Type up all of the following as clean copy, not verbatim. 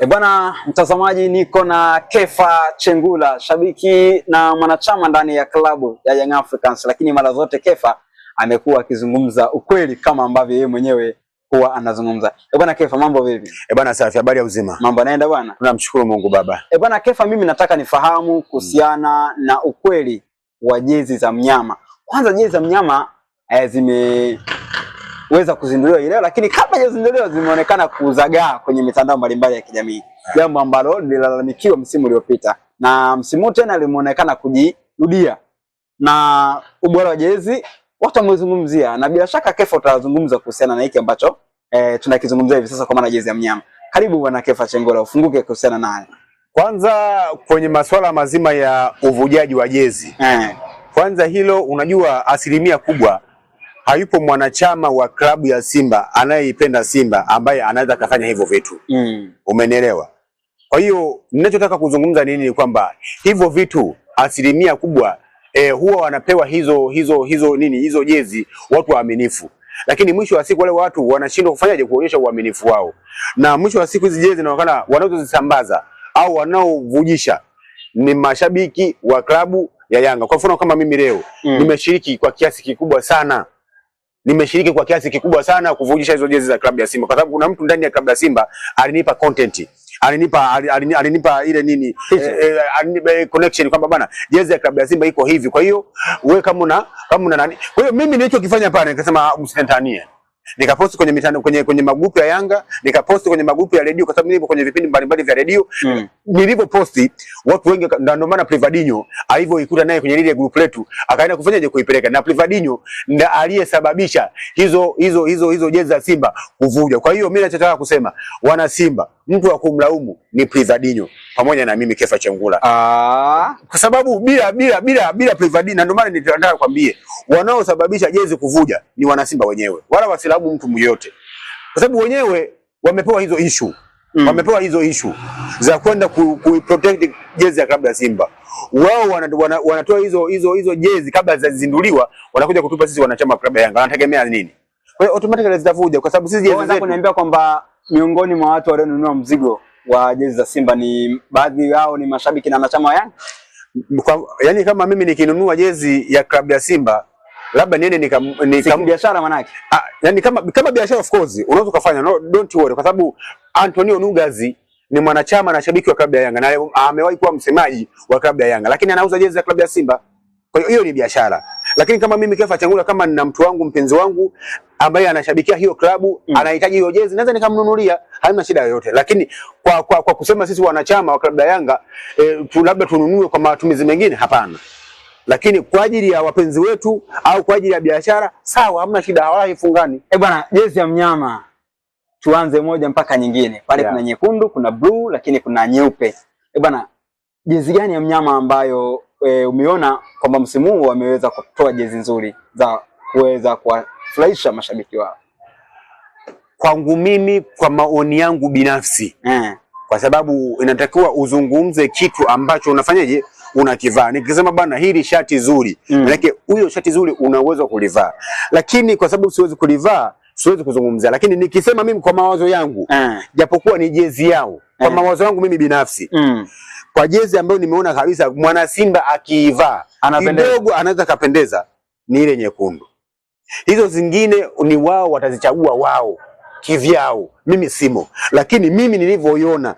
Bwana mtazamaji, niko na Kefa Chengula, shabiki na mwanachama ndani ya klabu ya Young Africans, lakini mara zote Kefa amekuwa akizungumza ukweli kama ambavyo yeye mwenyewe huwa anazungumza. Bwana Kefa, mambo vipi? Bwana safi, habari ya uzima? Mambo yanaenda bwana? Tunamshukuru Mungu baba. Bwana Kefa, mimi nataka nifahamu kuhusiana na ukweli wa jezi za mnyama. Kwanza jezi za mnyama zimeweza kuzinduliwa leo, lakini kabla ya kuzinduliwa zimeonekana kuzagaa kwenye mitandao mbalimbali ya kijamii. Jambo ambalo lilalamikiwa msimu uliopita na msimu tena limeonekana kujirudia. Na ubora wa jezi watu wamezungumzia, na bila shaka Kefa utazungumza kuhusiana na hiki ambacho tunakizungumzia hivi sasa kwa maana jezi ya mnyama. Karibu bwana Kefa Chengula, ufunguke kuhusiana naye. Kwanza kwenye masuala mazima ya uvujaji wa jezi. Kwanza hilo, unajua asilimia kubwa hayupo mwanachama wa klabu ya Simba anayeipenda Simba ambaye anaweza kufanya hivyo vitu. Umenielewa? Kwa hiyo ninachotaka kuzungumza ni kwamba hivyo vitu asilimia kubwa huwa wanapewa hizo jezi watu waaminifu. Lakini mwisho wa siku wale watu wanashindwa kufanyaje kuonyesha uaminifu wao. Na mwisho wa siku hizo jezi zinaonekana wanazozisambaza au wanaovujisha ni mashabiki wa klabu ya Yanga. Kwa mfano kama mimi leo nimeshiriki kwa kiasi kikubwa sana. Kuvujisha hizo jezi za klabu ya Simba kwa sababu kuna mtu ndani ya klabu ya Simba alinipa content. Alinipa ile connection kwamba bana jezi ya klabu ya Simba iko hivi. Kwa hiyo wewe kama una nani. Kwa hiyo mimi nilichokifanya pale nikasema msitantanie. Nikaposti kwenye mitandao kwenye magrupu ya Yanga, nikaposti kwenye magrupu ya radio kwa sababu nilipo kwenye vipindi mbalimbali vya radio. Nilipoposti watu wengi, ndio maana Privadinho alivyoikuta naye kwenye ile group letu akaenda kufanyaje kuipeleka, na Privadinho ndiye aliyesababisha hizo jezi za Simba kuvuja. Kwa hiyo mimi ninachotaka kusema wana Simba, mtu wa kumlaumu ni Privadinho pamoja na mimi Kefa Chengula. Kwa sababu bila Privadinho, ndio maana nilitaka kukwambie wanaosababisha jezi kuvuja ni wana Simba wenyewe. Wala wasilaumu mtu mmoja. Kwa sababu wenyewe wamepewa hizo issue. Wamepewa hizo issue za kwenda kuprotect jezi ya klabu ya Simba. Wao wanatoa hizo jezi kabla hazizinduliwa, wanakuja kutupa sisi wanachama wa klabu ya Yanga. Wanategemea nini? Kwa hiyo automatically zitavuja kwa sababu sisi jezi zetu. Kuniambia kwamba miongoni mwa watu walionunua mzigo wa jezi za Simba ni baadhi yao ni mashabiki na wanachama wa Yanga. Yaani kama mimi nikinunua jezi ya klabu ya Simba labda niende biashara manake. Yaani kama biashara of course unaweza kufanya, no, don't worry, kwa sababu Antonio Nugazi ni mwanachama na shabiki wa klabu ya Yanga na amewahi kuwa msemaji wa klabu ya Yanga, lakini anauza jezi za klabu ya Simba. Kwa hiyo ni biashara. Lakini kama mimi Kefa Chengula, kama nina mtu wangu mpenzi wangu ambaye anashabikia hiyo klabu, anahitaji hiyo jezi, naweza nikamnunulia, haina shida yoyote. Lakini kwa kusema sisi wanachama wa klabu ya Yanga labda tununue kwa matumizi mengine, hapana. Lakini kwa ajili ya wapenzi wetu au kwa ajili ya biashara, sawa, hamna shida, wala ifungani. Bwana, jezi ya mnyama tuanze moja mpaka nyingine. Pale kuna nyekundu, kuna blue, lakini kuna nyeupe. Bwana, jezi gani ya mnyama ambayo umeona kwamba msimu huu wameweza kutoa jezi nzuri za kuweza kuwafurahisha mashabiki wao? Kwangu mimi, kwa maoni yangu binafsi, kwa sababu inatakiwa uzungumze kitu ambacho unafanyaje unakivaa. Nikisema bana hili shati zuri, maana huyo shati zuri una uwezo kulivaa. Lakini kwa sababu siwezi kulivaa, siwezi kuzungumzia. Lakini nikisema mimi kwa mawazo yangu, japokuwa ni jezi yao, kwa mawazo yangu mimi binafsi, kwa jezi ambayo nimeona kabisa mwana Simba akiivaa kidogo anaweza kapendeza, ni ile nyekundu. Hizo zingine ni wao watazichagua wao kivyao, mimi simo. Lakini mimi nilivyoiona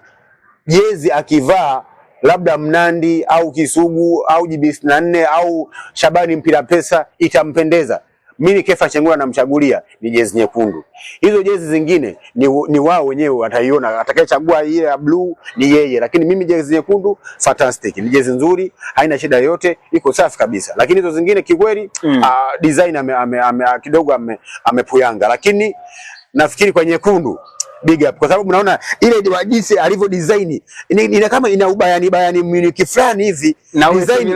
jezi akivaa labda Mnandi au Kisugu au JB64 au Shabani Mpira Pesa itampendeza. Mimi Kefa Chengula namchagulia ni jezi nyekundu. Hizo jezi zingine ni wao wenyewe wataiona, atakayechagua ile ya blue ni yeye. Lakini mimi jezi nyekundu fantastic, ni jezi nzuri, haina shida yote, iko safi kabisa. Lakini hizo zingine kikweli design kidogo amepuyanga. Lakini nafikiri kwa nyekundu big up, kwa sababu naona ile jinsi alivyo design ina kama ina bayani Munich fulani hivi na design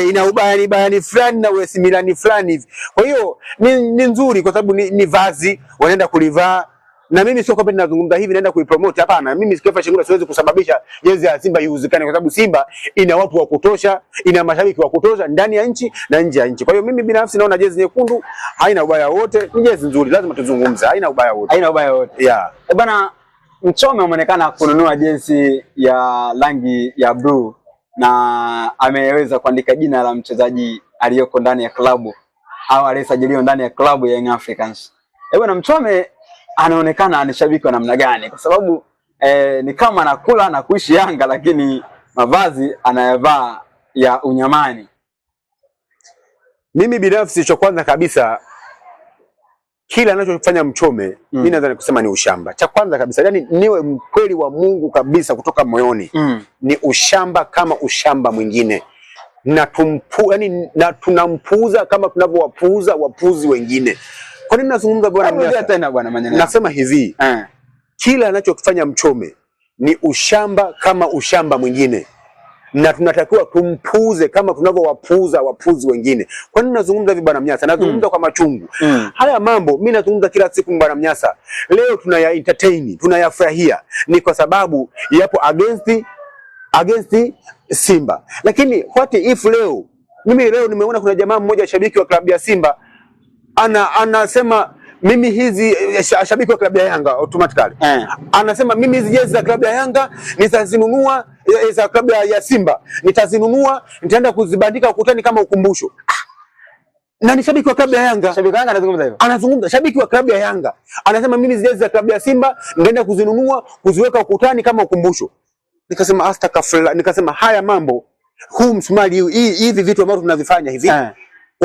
ina bayani fulani na US Milan fulani hivi. Kwa hiyo ni nzuri kwa sababu ni vazi wanaenda kulivaa, na mimi sio kwamba ninazungumza hivi naenda kuipromote, hapana. Mimi Kefa Chengula siwezi kusababisha jezi ya Simba iuzikane, kwa sababu Simba ina watu wa kutosha, ina mashabiki wa kutosha ndani ya nchi na nje ya nchi. Kwa hiyo mimi binafsi naona jezi nyekundu haina ubaya wote, ni jezi nzuri, lazima tuzungumze, haina ubaya wote. Haina ubaya wote. Yeah. Bana, Mchome ameonekana kununua jezi ya rangi ya blue na ameweza kuandika jina la mchezaji aliyoko ndani ya klabu au aliyesajiliwa ndani ya klabu ya Young Africans. Na Mchome anaonekana ni shabiki wa namna gani? Kwa sababu ni kama anakula na kuishi Yanga lakini mavazi anayavaa ya unyamani. Mimi binafsi cha kwanza kabisa kila anachofanya Mchome mimi naweza kusema ni ushamba. Cha kwanza kabisa yani niwe mkweli wa Mungu kabisa kutoka moyoni. Ni ushamba kama ushamba mwingine. Na tunampuuza kama tunavyowapuuza wapuuzi wengine. Kwa nini nazungumza bwana Manyanya? Nasema hivi. Kila anachofanya Mchome ni ushamba kama ushamba mwingine. Na tunatakiwa tumpuuze kama tunavyowapuuza wapuzi wengine. Kwa nini nazungumza hivi bwana Mnyasa? Nazungumza kwa machungu. Haya mambo mimi nazungumza kila siku bwana Mnyasa. Leo tunaya entertain, tunayafurahia ni kwa sababu yapo against Simba. Lakini what if leo mimi nimeona kuna jamaa mmoja shabiki wa klabu ya Simba anasema mimi hizi shabiki wa klabu ya Yanga automatically anasema mimi hizi jezi za klabu ya Yanga nitazinunua, za klabu ya Simba nitazinunua, nitaenda kuzibandika ukutani kama ukumbusho. Na ni shabiki wa klabu ya Yanga. Shabiki wa Yanga anazungumza hivyo. Anazungumza shabiki wa klabu ya Yanga. Anasema mimi hizi jezi za klabu ya Simba nitaenda kuzinunua, kuziweka ukutani kama ukumbusho. Nikasema astaghfirullah, nikasema haya mambo huu msumali hivi vitu ambavyo tunavifanya hivi.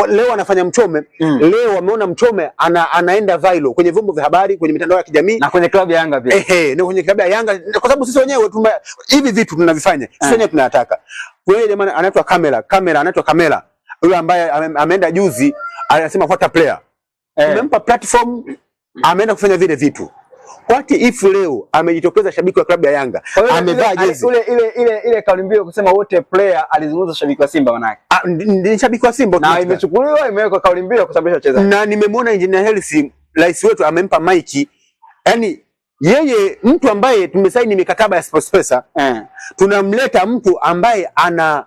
Leo anafanya Mchome, leo wameona Mchome anaenda viral kwenye vyombo vya habari, kwenye mitandao ya kijamii na kwenye klabu ya Yanga pia. Na kwenye klabu ya Yanga kwa sababu sisi wenyewe hivi vitu tunavifanya. Sisi wenyewe tunayataka. Wewe jamani anaitwa Kamera. Yule ambaye ameenda juzi anasema fuata player. Tumempa platform ameenda kufanya vile vitu. What if leo amejitokeza shabiki wa klabu ya Yanga amevaa jezi ile kauli mbiu kusema wote player alizungumza shabiki wa Simba manake ni shabiki wa Simba na imechukuliwa imewekwa kauli mbiu kusababisha wachezaji. Na nimemwona Engineer Hersi rais wetu amempa maiki, yani yeye mtu ambaye tumesaini mikataba ya SportPesa tunamleta mtu ambaye ana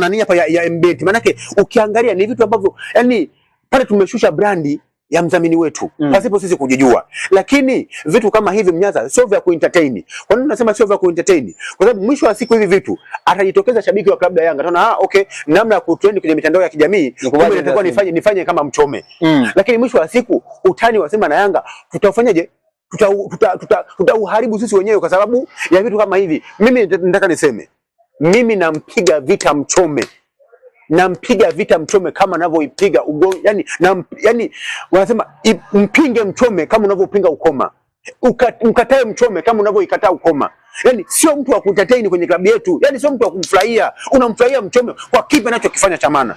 nia ya embed, manake ukiangalia ni vitu ambavyo yani pale tumeshusha brandi ya mdhamini wetu pasipo sisi kujijua. Lakini vitu kama hivi Mnyaza sio vya kuentertain. Kwa nini nasema sio vya kuentertain? Kwa sababu mwisho wa siku hivi vitu atajitokeza shabiki wa klabu ya Yanga tunaona okay, namna ya kutrend kwenye mitandao ya kijamii kumbe nitakuwa nifanye kama Mchome. Lakini mwisho wa siku utani wa Simba na Yanga tutafanyaje? Tutauharibu sisi wenyewe kwa sababu ya vitu kama hivi. Mimi nataka niseme mimi nampiga vita Mchome. Nampiga vita Mchome kama ninavyoipiga ugongo, yani wanasema mpinge Mchome kama unavyopinga ukoma. Mkatae Mchome kama unavyoikataa ukoma. Yani sio mtu wa kuentertain kwenye klabu yetu, yani sio mtu wa kumfurahia. Unamfurahia Mchome kwa kipi anachokifanya cha maana.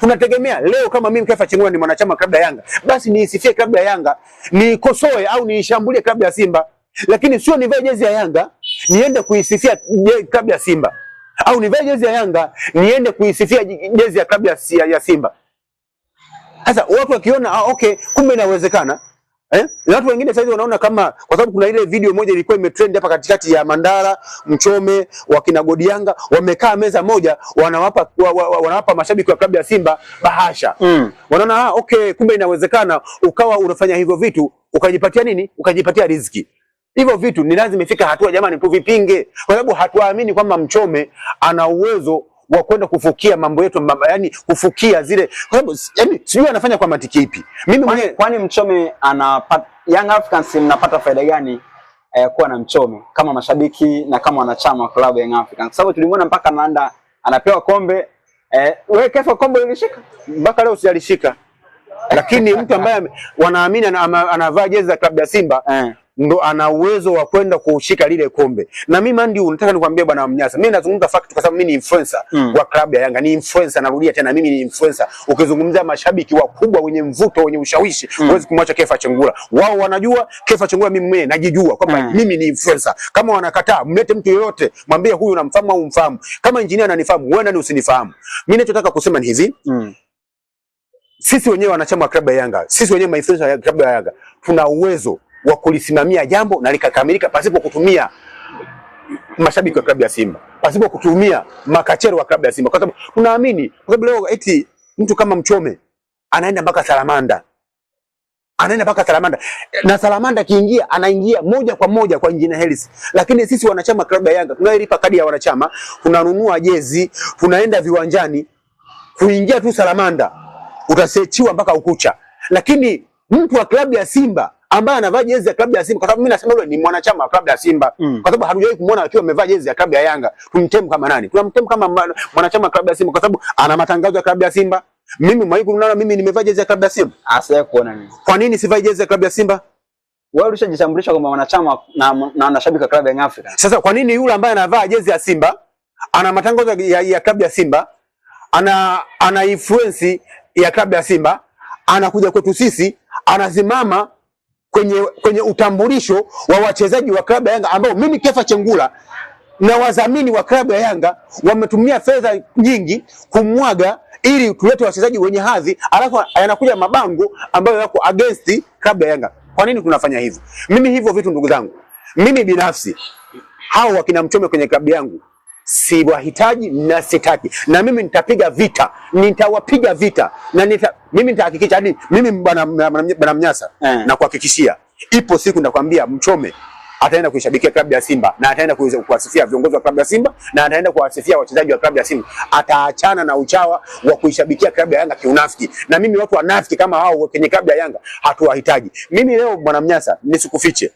Tunategemea leo kama mimi Kefa Chengula ni mwanachama klabu ya Yanga, basi niisifie klabu ya Yanga, nikosoe au niishambulie klabu ya Simba, lakini sio nivae jezi ya Yanga niende kuisifia klabu ya Simba. Au nivae jezi ya Yanga niende kuisifia jezi ya klabu ya Simba. Sasa watu wakiona okay, kumbe inawezekana. Na watu wengine sasa wanaona kama kwa sababu kuna ile video moja ilikuwa imetrend hapa katikati ya Mandala, Mchome, wakina Godianga wamekaa meza moja wanawapa mashabiki wa klabu ya Simba bahasha. Wanaona okay, kumbe inawezekana ukawa unafanya hivyo vitu ukajipatia nini? Ukajipatia riziki. Hivyo vitu ni lazima ifika hatua jamani tuvipinge, kwa sababu hatuamini kwamba Mchome ana uwezo wa kwenda kufukia mambo yetu, yani kufukia zile, kwa sababu yani sijui anafanya kwa mantiki ipi. Mimi mwenyewe kwani Mchome anapata, Young Africans mnapata faida gani kuwa na Mchome kama mashabiki na kama wanachama wa klabu ya Young Africans? Kwa sababu tulimwona mpaka anapewa kombe, wewe Kefa kombe ulishika? Mpaka leo sijalishika. Lakini mtu ambaye wanaamini anavaa jezi za klabu ya Simba ndo ana uwezo wa kwenda kushika lile kombe. Na mimi ndio nataka nikwambie bwana Mnyasa, mimi nazungumza fact kwa sababu mimi ni influencer wa klabu ya Yanga, ni influencer, narudia tena mimi ni influencer. Ukizungumzia mashabiki wakubwa wenye mvuto, wenye ushawishi, huwezi kumwacha Kefa Chengula. Wao wanajua Kefa Chengula, mimi mwenyewe najijua kwamba mimi ni influencer. Kama wanakataa, mlete mtu yoyote, mwambie huyu unamfahamu au umfahamu. Kama engineer ananifahamu, wewe nani usinifahamu. Mimi ninachotaka kusema ni hivi. Sisi wenyewe wanachama wa klabu ya Yanga, sisi wenyewe mainfluencer ya klabu ya Yanga, tuna uwezo wa kulisimamia jambo na likakamilika pasipo kutumia mashabiki wa klabu ya Simba, pasipo kutumia makachero wa klabu ya Simba, kwa sababu tunaamini, kwa sababu leo eti mtu kama Mchome anaenda mpaka Salamanda, anaenda mpaka Salamanda, na Salamanda kiingia anaingia moja kwa moja kwa Engineer Hersi. Lakini sisi wanachama klabu ya Yanga tunalipa kadi ya wanachama, tunanunua jezi, tunaenda viwanjani, kuingia tu Salamanda utasechiwa mpaka ukucha. Lakini mtu wa klabu ya Simba ambaye anavaa jezi ya klabu ya Simba, kwa sababu mimi nasema yule ni mwanachama wa klabu ya Simba, kwa sababu hatujawahi kumuona akiwa amevaa jezi ya klabu ya Yanga, tumtemu kama nani? Tunamtemu kama mwanachama wa klabu ya Simba kwa sababu ana matangazo ya klabu ya Simba. Mimi mwaiku unaona mimi nimevaa jezi ya klabu ya Simba? Asiye kuona mimi. Kwa nini sivai jezi ya klabu ya Simba? Wewe ulishajitambulisha kama mwanachama na shabiki wa klabu ya Young Africans. Sasa kwa nini yule ambaye anavaa jezi ya Simba, ana matangazo ya klabu ya Simba, ana influence ya klabu ya Simba, anakuja kwetu sisi, anasimama kwenye utambulisho wa wachezaji wa klabu ya Yanga ambao mimi Kefa Chengula na wadhamini wa klabu ya Yanga wametumia fedha nyingi kumwaga ili tulete wachezaji wenye hadhi, alafu yanakuja mabango ambayo yako against klabu ya Yanga. Kwa nini tunafanya hivyo? Mimi hivyo vitu ndugu zangu, mimi binafsi hao wakina Mchome kwenye klabu yangu si wahitaji na sitaki, na mimi nitapiga vita, nitawapiga vita, na mimi nitahakikisha hadi mimi bwana Mnyasa na kuhakikishia ipo siku nitakwambia Mchome ataenda kuishabikia klabu ya Simba na ataenda kuwasifia viongozi wa klabu ya Simba na ataenda kuwasifia wachezaji wa klabu ya Simba. Ataachana na uchawa wa kuishabikia klabu ya Yanga kiunafiki. Na mimi watu wanafiki kama hao kwenye klabu ya Yanga hatuwahitaji. Mimi leo bwana Mnyasa nisikufiche.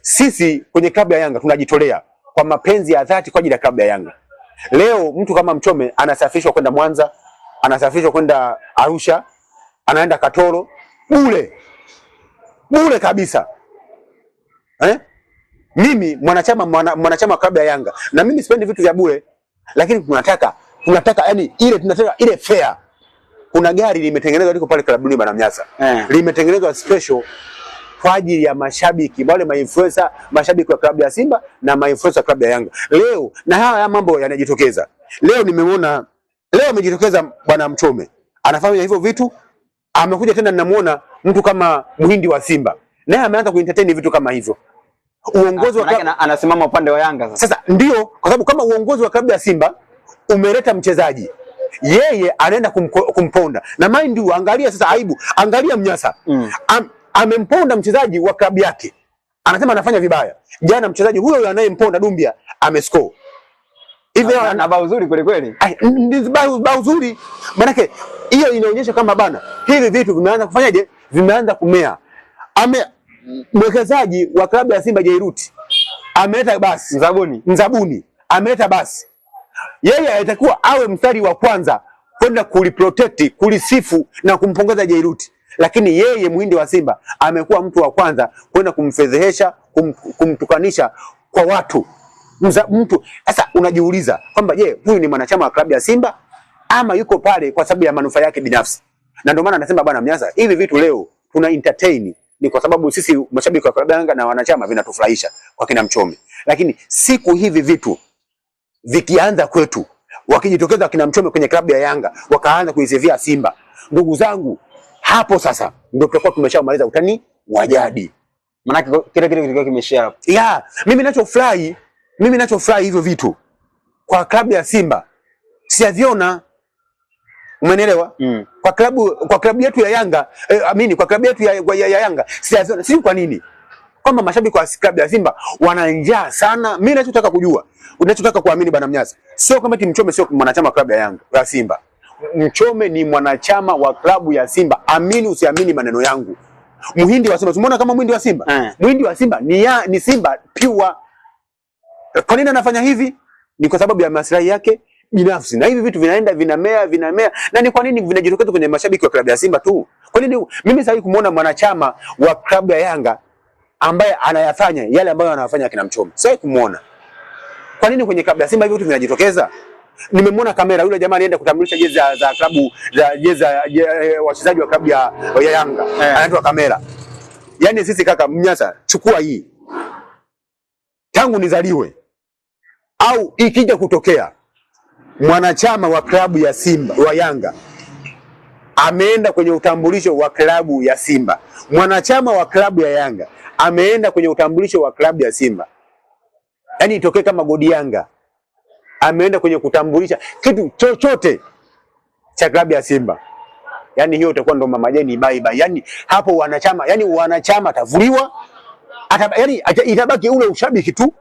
Sisi kwenye klabu ya Yanga tunajitolea kwa mapenzi ya dhati kwa ajili ya klabu ya Yanga. Leo mtu kama Mchome anasafishwa kwenda Mwanza, anasafishwa kwenda Arusha, anaenda Katoro, bure kabisa. Mimi mwanachama wa klabu ya Yanga, na mimi sipendi vitu vya bure, lakini tunataka yani tunataka ile fair. Kuna gari limetengenezwa liko pale klabuni bwana Mnyasa. Limetengenezwa special kwa ajili ya mashabiki, wale ma-influencer, mashabiki wa klabu ya Simba na ma-influencer wa klabu ya Yanga. Leo na haya mambo yanajitokeza. Leo amejitokeza bwana Mchome. Anafanya hivyo vitu, amekuja tena ninamuona mtu kama Muhindi wa Simba. Naye ameanza kuentertain vitu kama hivyo. Uongozi wa klabu anasimama upande wa Yanga sasa. Sasa ndio kwa sababu kama uongozi wa klabu ya Simba umeleta mchezaji, yeye anaenda kumponda. Na mind you, angalia sasa aibu, angalia Mnyasa. Amemponda mchezaji wa klabu yake. Anasema anafanya vibaya. Jana mchezaji huyo anayemponda Dumbia amescore. Hivi ana bao zuri kweli kweli. Ndizo bao zuri. Maana hiyo inaonyesha kama bana hivi vitu vimeanza kufanyaje? Vimeanza kumea. Mwekezaji wa klabu ya Simba Jairuti ameleta basi Nzabuni ameleta basi. Yeye alitakuwa awe mstari wa kwanza kwenda kuliprotect, kulisifu na kumpongeza Jairuti, lakini yeye Muhindi wa Simba amekuwa mtu wa kwanza kwenda kumfedhehesha, kumtukanisha kwa watu. Mtu sasa unajiuliza kwamba je, huyu ni mwanachama wa klabu ya Simba ama yuko pale kwa sababu ya manufaa yake binafsi? Na ndio maana anasema bwana Mnyasa, hivi vitu leo tuna entertain ni kwa sababu sisi mashabiki wa klabu ya Yanga na wanachama vinatufurahisha kwa kina Mchome. Lakini siku hivi vitu vikianza kwetu, wakijitokeza kina Mchome kwenye klabu ya Yanga, wakaanza kuisevia Simba, ndugu zangu, hapo sasa ndio tutakuwa tumeshamaliza utani wa jadi. Maana kile kilikuwa kimeshia hapo. Mimi ninachofurahi hivyo vitu kwa klabu ya Simba siaviona. Umenielewa? Kwa klabu yetu ya Yanga, kwa klabu yetu ya Yanga siaviona. Sio kwa nini? Kwamba mashabiki wa klabu ya Simba wana njaa sana. Mimi ninachotaka kujua, unachotaka kuamini bwana Mnyasa, sio kama Mchome sio mwanachama wa klabu ya Yanga ya Simba. Mchome ni mwanachama wa klabu ya Simba. Amini usiamini maneno yangu. Muhindi wa Simba, umeona kama Muhindi wa Simba? Muhindi wa Simba ni Simba pure. Kwa nini anafanya hivi? Ni kwa sababu ya maslahi yake binafsi. Na hivi vitu vinaenda vinamea. Na ni kwa nini vinajitokeza kwenye mashabiki wa klabu ya Simba tu? Kwa nini mimi sasa kumuona mwanachama wa klabu ya Yanga ambaye anayafanya yale ambayo anayafanya kina Mchome? Sasa kumuona. Kwa nini kwenye klabu ya Simba hivi vitu vinajitokeza? Nimemwona kamera yule jamaa anaenda kutambulisha jezi za klabu jezi wachezaji wa klabu ya Yanga. Anaitwa kamera. Yaani sisi kaka Mnyasa, chukua hii. Tangu nizaliwe au ikija kutokea mwanachama wa klabu ya Simba wa Yanga ameenda kwenye utambulisho wa klabu ya Simba, mwanachama wa klabu ya Yanga ameenda kwenye utambulisho wa klabu ya Simba, yaani itokee kama Godi Yanga ameenda kwenye kutambulisha kitu chochote cha klabu ya Simba, yani hiyo itakuwa ndo Mama Jeni bye bye. Yani hapo wanachama, yani wanachama atavuliwa, yani itabaki ule ushabiki tu.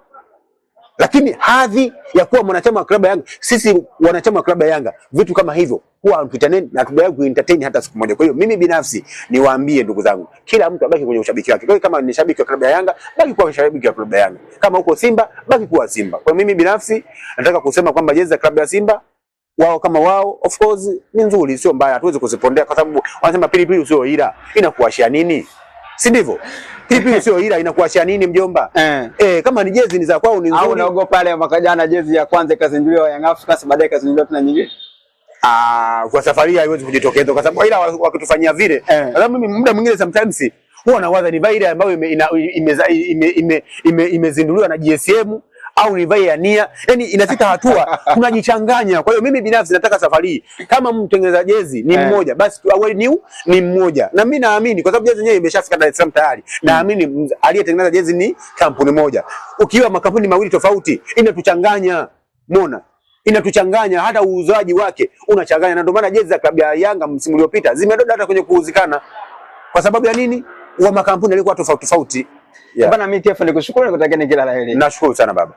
Lakini hadhi ya kuwa mwanachama wa klabu ya Yanga, sisi wanachama wa klabu ya Yanga, vitu kama hivyo huwa entertain na tudai kuentertain hata siku moja. Kwa hiyo mimi binafsi niwaambie ndugu zangu, kila mtu abaki kwenye ushabiki wake. Kwa hiyo kama ni shabiki wa klabu ya Yanga, baki kuwa shabiki wa klabu ya Yanga. Kama uko Simba, baki kuwa Simba. Kwa mimi binafsi nataka kusema kwamba jezi za klabu ya Simba wao kama wao of course ni nzuri, sio mbaya, hatuwezi kuzipondea kwa sababu wanasema pilipili sio ila, inakuashia nini? Si ndivyo? Pilipili sio ila, inakuashia nini mjomba? Kama ni jezi ni za kwao ni nzuri. Au unaogopa pale mwaka jana jezi ya kwanza ikazinduliwa Young Africans, baadaye ikazinduliwa tena nyingine? Kwa safari haiwezi kujitokeza kwa sababu ila wakitufanyia vile. Kwa sababu mimi muda mwingine sometimes huwa nawaza ni vai ile ambayo imezinduliwa na GSM au ni vai ya nia, yani inafika hatua tunajichanganya. Kwa hiyo mimi binafsi nataka safari hii kama mtengeneza jezi ni mmoja basi awe ni mmoja, na mimi naamini kwa sababu jezi yenyewe imeshafika Dar es Salaam tayari, naamini aliyetengeneza jezi ni kampuni moja. Ukiwa makampuni mawili tofauti inatuchanganya, umeona, inatuchanganya, hata uuzaji wake unachanganya. Na ndio maana jezi za klabu ya Yanga msimu uliopita zimedoda hata kwenye kuuzikana. Kwa sababu ya nini? Wa makampuni yalikuwa tofauti tofauti. Bana, mimi TF nikushukuru na kutakia kila la heri. Nashukuru sana baba.